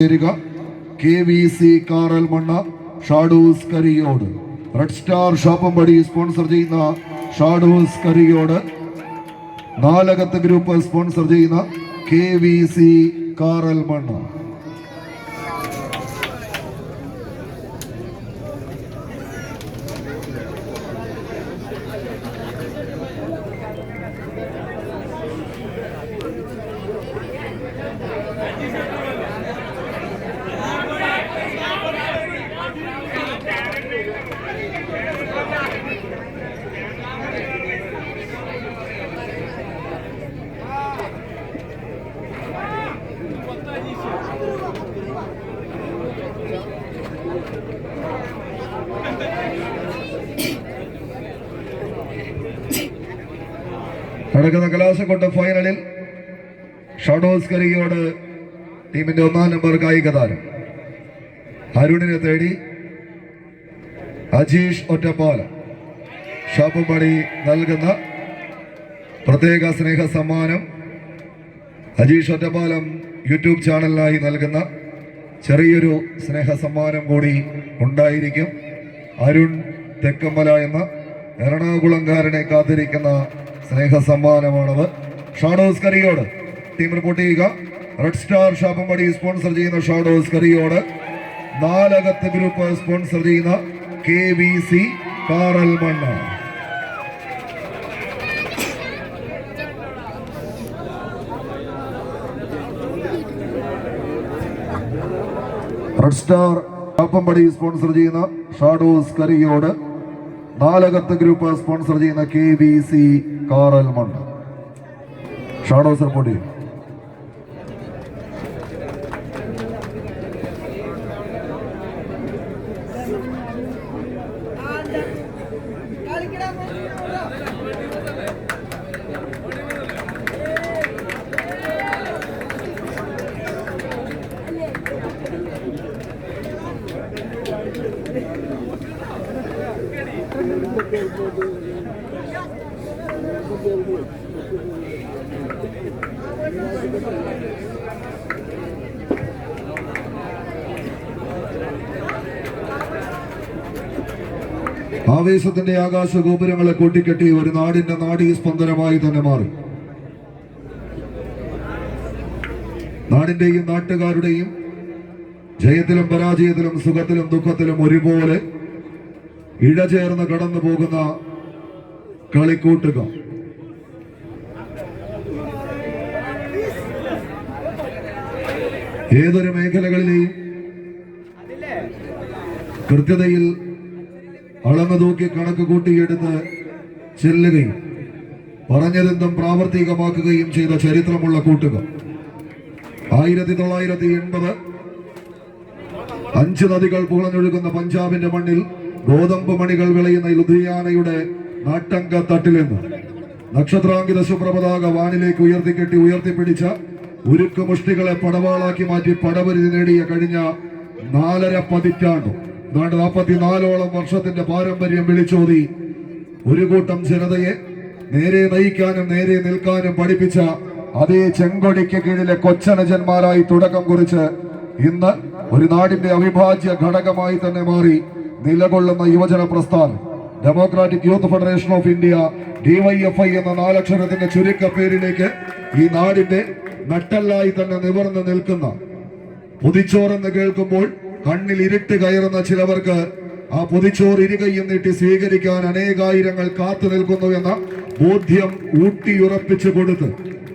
KVC Karalmanna ഷാഡൂസ് കരിയോട്. Red star ഷോപ്പമ്പടി sponsor ചെയ്യുന്ന ഷാഡൂസ് കരിയോട്. Nalakath group sponsor ചെയ്യുന്ന KVC Karalmanna. നടക്കുന്ന കലാശക്കൊട്ട് ഫൈനലിൽ ഷാഡോസ് കരിയോട് ടീമിന്റെ 1-ാം നമ്പർ കായിക താരം അരുണിനെ തേടി അജീഷ് ഒറ്റപ്പാലം ഷാപ്പുംപടി നൽകുന്ന പ്രത്യേക സ്നേഹ സമ്മാനം. അജീഷ് ഒറ്റപ്പാലം യൂട്യൂബ് ചാനലിനായി നൽകുന്ന ചെറിയൊരു സ്നേഹ സമ്മാനം കൂടി ഉണ്ടായിരിക്കും. അരുൺ തെക്കമ്മല എന്ന എറണാകുളംകാരനെ കാത്തിരിക്കുന്ന സ്നേഹ സമ്മാനമാണത്. ഷാഡോസ് കരിയോട് ടീം റിപ്പോർട്ട് ചെയ്യുക. റെഡ് സ്റ്റാർ ഷാപ്പുംപടി സ്പോൺസർ ചെയ്യുന്ന ഷാഡോസ് കരിയോട്. നാലകത്ത് ഗ്രൂപ്പ് സ്പോൺസർ ചെയ്യുന്ന KVC Karalmanna. Red star Shappumpadi sponsor ചെയ്യുന്ന ഷാഡോസ് കരിയോട്. നാലകത്ത് ഗ്രൂപ്പ് സ്പോൺസർ ചെയ്യുന്ന KVC കാറൽമണ്ണ. ഷാഡോസ് റിപ്പോർട്ട് ചെയ്യും. ആവേശത്തിന്റെ ആകാശ ഗോപുരങ്ങളെ കൂട്ടിക്കെട്ടി ഒരു നാടിന്റെ നാഡീസ്പന്ദനമായി തന്നെ മാറി. നാടിന്റെയും നാട്ടുകാരുടെയും ജയത്തിലും പരാജയത്തിലും സുഖത്തിലും ദുഃഖത്തിലും ഒരുപോലെ ഇഴചേർന്ന് കടന്നു പോകുന്ന കളിക്കൂട്ടുക. ഏതൊരു മേഖലകളിലെയും കൃത്യതയിൽ അളന്നു തൂക്കി കണക്ക് കൂട്ടിയെടുത്ത് ചെല്ലുകയും പറഞ്ഞതെന്തും പ്രാവർത്തികമാക്കുകയും ചെയ്ത ചരിത്രമുള്ള കൂട്ടുകാർ. 1980 5 നദികൾ പുളഞ്ഞൊഴുകുന്ന പഞ്ചാബിന്റെ മണ്ണിൽ ഗോതമ്പ് മണികൾ വിളയുന്ന ലുധിയാനയുടെ നാട്ടങ്ക തട്ടിൽ നിന്ന് നക്ഷത്രാങ്കിത ശുഭ്രപതാക വാനിലേക്ക് ഉയർത്തിപ്പിടിച്ച ഉരുക്കുമുഷ്ടികളെ പടവാളാക്കി മാറ്റി പടപരിധി നേടിയ കഴിഞ്ഞ 4.5 പതിറ്റാണ്ട് 44ഓളം വർഷത്തിന്റെ പാരമ്പര്യം വിളിച്ചോതി ഒരു കൂട്ടം ജനതയെ നേരെ നയിക്കാനും നേരെ നിൽക്കാനും പഠിപ്പിച്ച അതേ ചെങ്കൊടിക്ക് കീഴിലെ കൊച്ചനജന്മാരായി തുടക്കം കുറിച്ച് ഇന്ന് ഒരു നാടിന്റെ അവിഭാജ്യ ഘടകമായി തന്നെ മാറി നിലകൊള്ളുന്ന യുവജന പ്രസ്ഥാനം democratic youth federation of India DYFI എന്ന 4 അക്ഷരത്തിന്റെ ചുരുക്കപ്പേരിലേക്ക് ഈ നാടിന്റെ നട്ടെല്ലായി തന്നെ നിവർന്നു നിൽക്കുന്ന പൊതിച്ചോറെന്ന് കേൾക്കുമ്പോൾ കണ്ണിൽ ഇരുട്ട് കയറുന്ന ചിലവർക്ക് ആ പൊതിച്ചോറ് ഇരുകയും നീട്ടി സ്വീകരിക്കാൻ അനേകായിരങ്ങൾ കാത്തു നിൽക്കുന്നു എന്ന ബോധ്യം ഊട്ടിയുറപ്പിച്ചു കൊടുത്ത്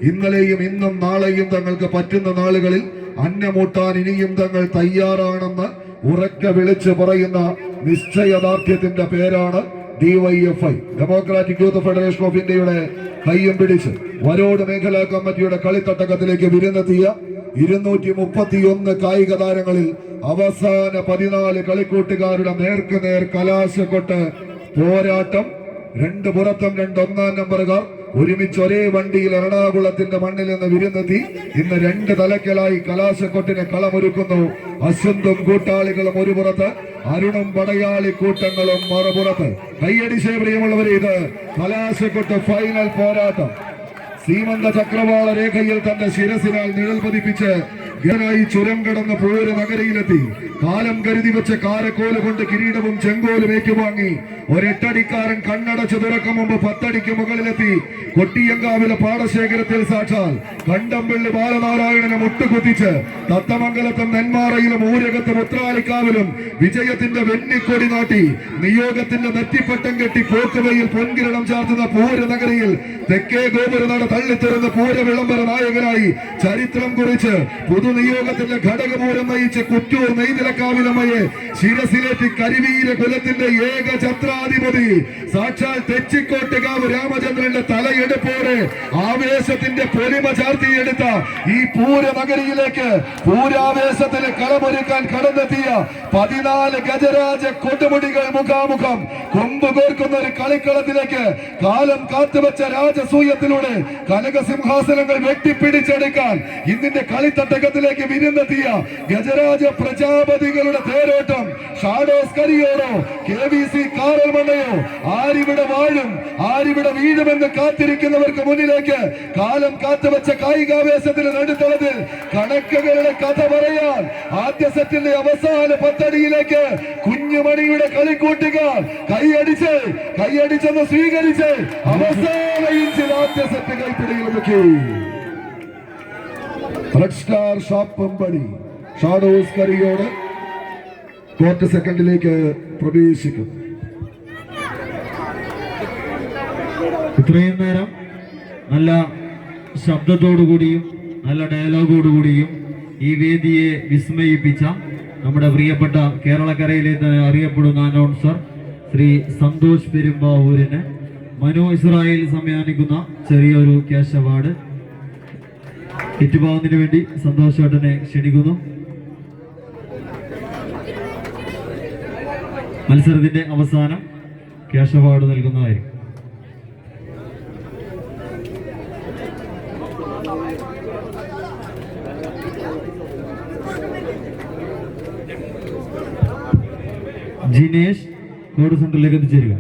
ഇന്നലെയും ഇന്നും നാളെയും തങ്ങൾക്ക് പറ്റുന്ന നാളുകളിൽ അന്നമൂട്ടാൻ ഇനിയും തങ്ങൾ തയ്യാറാണെന്ന് ഉറക്കെ വിളിച്ചു പറയുന്ന നിശ്ചയദാർഢ്യത്തിന്റെ പേരാണ് DYFI democratic youth federation of ഇന്ത്യയുടെ കയ്യും പിടിച്ച് വരോട് മേഖലാ കമ്മിറ്റിയുടെ കളിത്തട്ടകത്തിലേക്ക് വിരുന്നെത്തിയ 231 കായിക താരങ്ങളിൽ അവസാന 14 കളിക്കൂട്ടുകാരുടെ നേർക്കുനേർ കലാശക്കൊട്ട് പോരാട്ടം. 2 പുറത്തും 2 1-ാം നമ്പറുകാർ ഒരുമിച്ച് ഒരേ വണ്ടിയിൽ എറണാകുളത്തിന്റെ മണ്ണിൽ നിന്ന് വിരുന്നെത്തി ഇന്ന് 2 തലക്കലായി കലാശക്കൊട്ടിനെ കളമൊരുക്കുന്നു. അശ്വന്തും കൂട്ടാളികളും ഒരു പുറത്ത്, അരുണും പടയാളി കൂട്ടങ്ങളും മറുപുറത്ത്. കയ്യടിശേ പ്രിയമുള്ളവരെ, ഇത് കലാശക്കൊട്ട് ഫൈനൽ പോരാട്ടം. സീമന്ത ചക്രവാള രേഖയിൽ തന്റെ ശിരസിനാൽ നിഴൽ പതിപ്പിച്ച് ഗനായി ചുരം കടന്ന് പൂര നഗരിയിലെത്തി. കാലം കരുതി വെച്ച കാരക്കോല് കൊണ്ട് കിരീടവും ചെങ്കോലും ഏറ്റുവാങ്ങി ഒരെട്ടടിക്കാരൻ കണ്ണടച്ച് തുറക്കും മുമ്പ് 10 അടിക്ക് മുകളിലെത്തി. കൊട്ടിയങ്കാവിലെ പാടശേഖരത്തിൽ സാക്ഷാൽ കണ്ടംപള്ളി ബാലനാരായണനെ മുട്ടുകുത്തിച്ച് തത്തമംഗലത്തും നെന്മാറയിലും ഊരകത്തും ഉത്രാലിക്കാവിലും വിജയത്തിന്റെ വെന്നിക്കൊടി നാട്ടി നിയോഗത്തിന്റെ നെറ്റിപ്പട്ടം കെട്ടി പോക്കുവയിൽ പൊൻകിരണം ചാർത്തുന്ന പൂര നഗരിയിൽ തെക്കേ ഗോപുരനട തള്ളിത്തുറന്ന് പൂര വിളംബര നായകനായി ചരിത്രം കുറിച്ച് പുതുനിയോഗത്തിന്റെ ഘടകപൂരം നയിച്ച് കുറ്റൂർ നെയ്തിലക്കാവിലമ്മയെ ശിരസിലേറ്റി കരിവീര കുലത്തിന്റെ ഏക ഛത്രാധിപതി സാക്ഷാൽ തെച്ചിക്കോട്ടുകാവ് രാമചന്ദ്രന്റെ തലയെടുപ്പോടെ ആവേശത്തിന്റെ പൊലിമ ചാർത്തിയെടുത്ത ഈ പൂര നഗരിയിലേക്ക് പൂരാവേശത്തിന് കളമൊരുക്കാൻ കടന്നെത്തിയ 14 ഗജരാജ കൊടുമുടികൾ മുഖാമുഖം കൊമ്പ് കോർക്കുന്ന ഒരു കളിക്കളത്തിലേക്ക് കാലം കാത്തുവെച്ച രാജസൂയത്തിലൂടെ കനകസിംഹാസനങ്ങൾ വെട്ടിപ്പിടിച്ചെടുക്കാൻ ഇന്നിന്റെ കളിത്തട്ടകത്തിലേക്ക് വിരുന്നെത്തിയ ഗജരാജ പ്രജാപതികളുടെ തേരോട്ടം ഷാഡോസ് കരിയോടോ KVC കാറൽ മണ്ണയോ ആരിവിടെ വാഴും ആരിവിടെ വീഴുമെന്ന് കാത്തിരിക്കുന്നവർക്ക് മുന്നിലേക്ക് കാലം കാത്തുവെച്ച കായികാവേശത്തിന് നടുത്തളത്തിൽ കണക്കുകളുടെ കഥ പറയാൻ ആദ്യ സെറ്റിന്റെ അവസാന 10 അടിയിലേക്ക് കുഞ്ഞുമണിയുടെ കളിക്കൂട്ടുകാർ കൈയടിച്ചെന്ന് സ്വീകരിച്ച് അവസാന ഇഞ്ചിൽ ആദ്യ സെറ്റ് കൈപ്പിടിയിൽ മുക്കി. റെഡ് സ്റ്റാർ ഷാപ്പമ്പടി ഷാഡോസ് കരിയോട് ക്വാർട്ടർ സെക്കൻഡിലേക്ക് പ്രവേശിക്കും. ഇത്രയും നേരം നല്ല ശബ്ദത്തോടുകൂടിയും നല്ല ഡയലോഗോടുകൂടിയും ഈ വേദിയെ വിസ്മയിപ്പിച്ച നമ്മുടെ പ്രിയപ്പെട്ട കേരളക്കരയിലെ അറിയപ്പെടുന്ന അനൗൺസർ ശ്രീ സന്തോഷ് പെരുമ്പാവൂരിന് മനു ഇസ്രായേൽ സമ്മാനിക്കുന്ന ചെറിയൊരു ക്യാഷ് അവാർഡ് ഏറ്റുവാങ്ങുന്നതിന് വേണ്ടി സന്തോഷേട്ടനെ ക്ഷണിക്കുന്നു. മത്സരത്തിന്റെ അവസാനം ക്യാഷ് അവാർഡ് നൽകുന്നതായിരിക്കും. ജിനേഷ് കോഡ് സെന്ററിലേക്ക് എത്തിച്ചേരുക.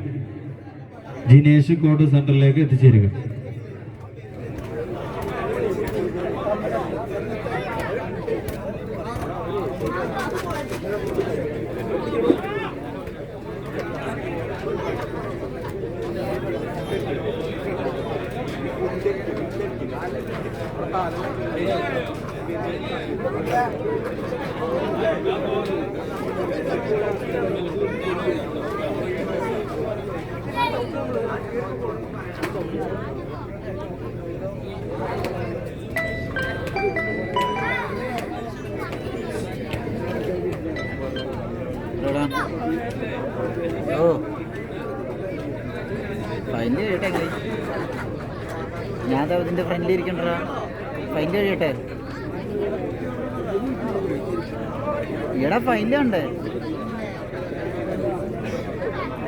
ജിനേഷ് കോഡ് സെന്ററിലേക്ക് എത്തിച്ചേരുക. ഫൈനൽ കഴിയട്ടെ. ഞാൻ അതിൻ്റെ ഫ്രണ്ടിലിരിക്കണ്ടാ. ഫൈനൽ കഴിയട്ടെ. ഈടെ ഫൈനലുണ്ട്.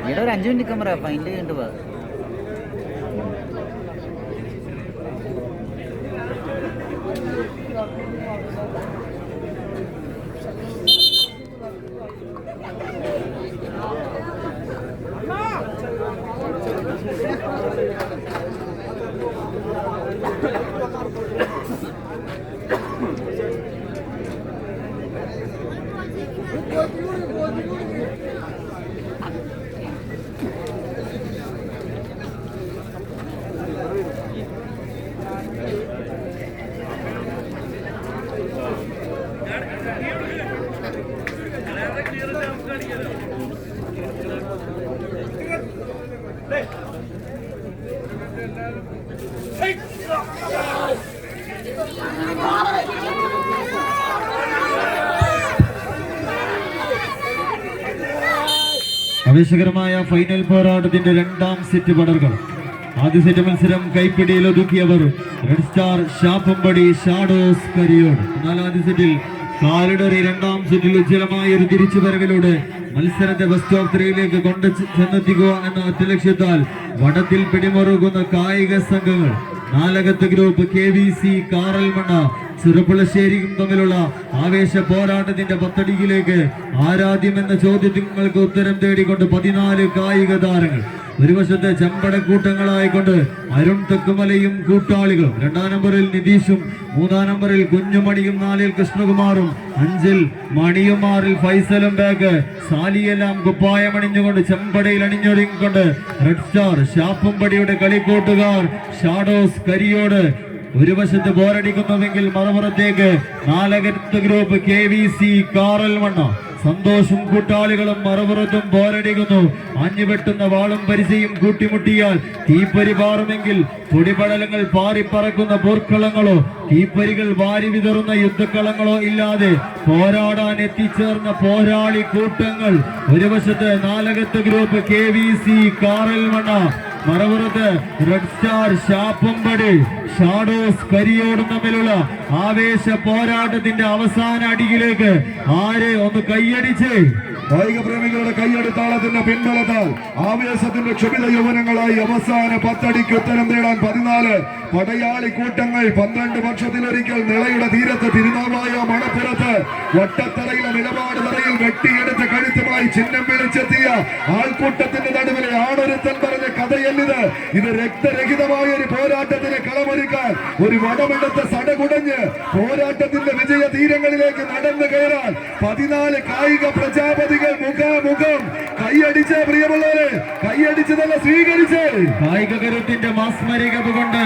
ഈടെ ഒരു 5 മിനിറ്റ് നിൽക്കാൻ പറയാം. ഫൈനൽ കഴിഞ്ഞിട്ട് പോവാ. ആവേശകരമായ ഫൈനൽ പോരാട്ടത്തിന്റെ 2ാം സെറ്റ് പടർകൾ. ആദ്യ സെറ്റ് മത്സരം കൈപ്പിടിയിൽ ഒതുക്കിയവർ റെഡ് സ്റ്റാർ ഷാപ്പമ്പടി ഷാഡോസ് കരിയോട്. എന്നാൽ ആദ്യ സെറ്റിൽ കാലിടറി 2ാം സെറ്റിൽ ഉജ്ജ്വലമായ ഒരു തിരിച്ചുവരവിലൂടെ മത്സരത്തെ ബെസ്റ്റ് ഓഫ് 3യിലേക്ക് കൊണ്ട് ചെന്നെത്തിക്കുക എന്ന ഒറ്റ ലക്ഷ്യത്താൽ വടത്തിൽ പിടിമുറുകുന്ന കായിക സംഘങ്ങൾ നാലകത്ത് ഗ്രൂപ്പ്, KVC കാറൽമണ്ണ, ചെറുപ്പുളശ്ശേരിയും തമ്മിലുള്ള ആവേശ പോരാട്ടത്തിന്റെ 10 അടിയിലേക്ക് ആരാധ്യം എന്ന ചോദ്യങ്ങൾക്ക് ഉത്തരം തേടിക്കൊണ്ട് 14 കായിക താരങ്ങൾ ഒരു വശത്ത് ചെമ്പടക്കൂട്ടങ്ങളായിക്കൊണ്ട് അരുൺ തെക്കുമലയും കൂട്ടാളികളും, 2-ാം നമ്പറിൽ നിതീഷും, 3-ാം നമ്പറിൽ കുഞ്ഞുമണിയും, 4-ൽ കൃഷ്ണകുമാറും, 5-ൽ മണിയും, 6-ൽ ഫൈസലും ബാഗ്, സാലിയെല്ലാം കുപ്പായമണിഞ്ഞുകൊണ്ട് ചെമ്പടയിൽ അണിഞ്ഞൊരുങ്ങിക്കൊണ്ട് റെഡ് സ്റ്റാർ ശാപ്പുംപടിയുടെ കളിക്കൂട്ടുകാർ ഷാഡോസ് കരിയോട് ഒരു വശത്ത് പോരടിക്കുന്നുവെങ്കിൽ മറുപുറത്തേക്ക് നാലകത്ത് ഗ്രൂപ്പ് KVC കാറൽമണ്ണ സന്തോഷും കൂട്ടാളികളും മറുപുറത്തും പോരടിക്കുന്നു. ആഞ്ഞുവെട്ടുന്ന വാളും പരിചയും കൂട്ടിമുട്ടിയാൽ തീപ്പരി പാറുമെങ്കിൽ പൊടിപടലങ്ങൾ പാറിപ്പറക്കുന്ന പോർക്കളങ്ങളോ തീപ്പരികൾ വാരി വിതറുന്ന യുദ്ധക്കളങ്ങളോ ഇല്ലാതെ പോരാടാൻ എത്തിച്ചേർന്ന പോരാളി കൂട്ടങ്ങൾ. ഒരു വശത്ത് നാലകത്ത് ഗ്രൂപ്പ് KVC കാറൽമണ്ണ, മറുപുറത്ത് റെഡ് സ്റ്റാർ ശാപ്പുംപടി ഷാഡോസ് കരിയോടും തമ്മിലുള്ള ആവേശ പോരാട്ടത്തിന്റെ അവസാന അടിയിലേക്ക് ആരെ ഒന്ന് കൈയടിച്ച് കായിക പ്രേമികളുടെ കൈയടിത്താളത്തിന്റെ പിൻബലത്താൽ ആവേശത്തിന്റെ ക്ഷുഭിത യൗവനങ്ങളായി അവസാന 10 അടിക്ക് ഉത്തരം നേടാൻ 14 പടയാളി കൂട്ടങ്ങൾ 12 വർഷത്തിലൊരിക്കൽ നിളയുടെ തീരത്ത് തിരുനാവായ മണപ്പുറത്ത് വട്ടത്തറയിലെ നിലപാട് തറയിൽ വെട്ടിയെടുത്ത് കഴുത്തുമായി ചിഹ്നം വിളിച്ചെത്തിയ ആൾക്കൂട്ടത്തിന്റെ നടുവിലെ ആണൊരുത്തൻ പറഞ്ഞ കഥയല്ലിത്. ഇത് രക്തരഹിതമായ ഒരു പോരാട്ടത്തിന് കളമൊരുക്കാൻ ഒരു വടമെടുത്ത് സടകുടഞ്ഞ് പോരാട്ടത്തിന്റെ വിജയ തീരങ്ങളിലേക്ക് നടന്നു കയറാൻ 14 കായിക പ്രജാപതികൾ മുഖാമുഖം കൈയടിച്ച്, പ്രിയമുള്ളവരെ കൈയടിച്ച് തന്നെ സ്വീകരിച്ച് കായിക കരുത്തിന്റെ മാസ്മരികത കൊണ്ട്